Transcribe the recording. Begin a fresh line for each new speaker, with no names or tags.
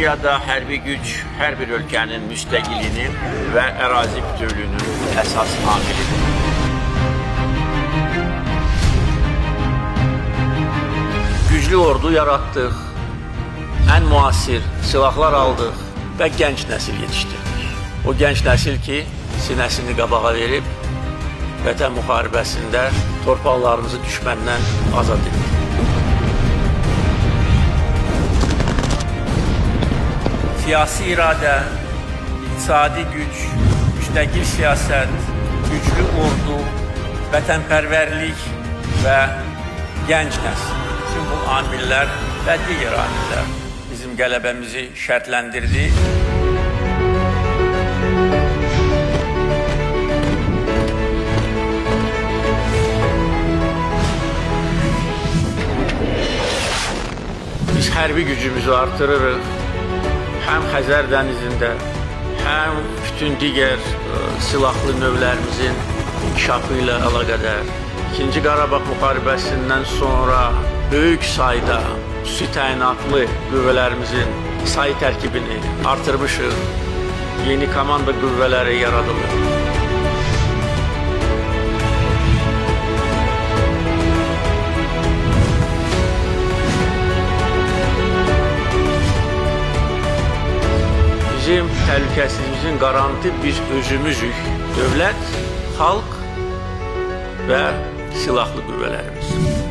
Suriyada hərbi güc hər bir ölkənin müstəqilliyinin və ərazi bütövlüyünün əsas amilidir. Güclü ordu yaratdıq, ən müasir silahlar aldıq və gənc nəsil yetişdirdik. O gənc nəsil ki, sinəsini qabağa verib, Vətən müharibəsində torpaqlarımızı düşməndən azad etdik. Siyasi iradə, iqtisadi güc, müstəqil siyasət, güclü ordu, vətənpərvərlik və gənc nəsil. Bütün bu amillər və digər amillər bizim qələbəmizi şərtləndirdi. Biz hərbi gücümüzü artırırıq. Həm Xəzər dənizində, həm bütün digər silahlı növlərimizin inkişafı ilə əlaqədar. İkinci Qarabağ müharibəsindən sonra böyük sayda xüsusi təyinatlı qüvvələrimizin sayı tərkibini artırmışıq. Yeni komanda qüvvələri yaradılır. Bizim təhlükəsizliyimizin garanti biz özümüzük. Dövlət, xalq və silahlı qüvvələrimiz.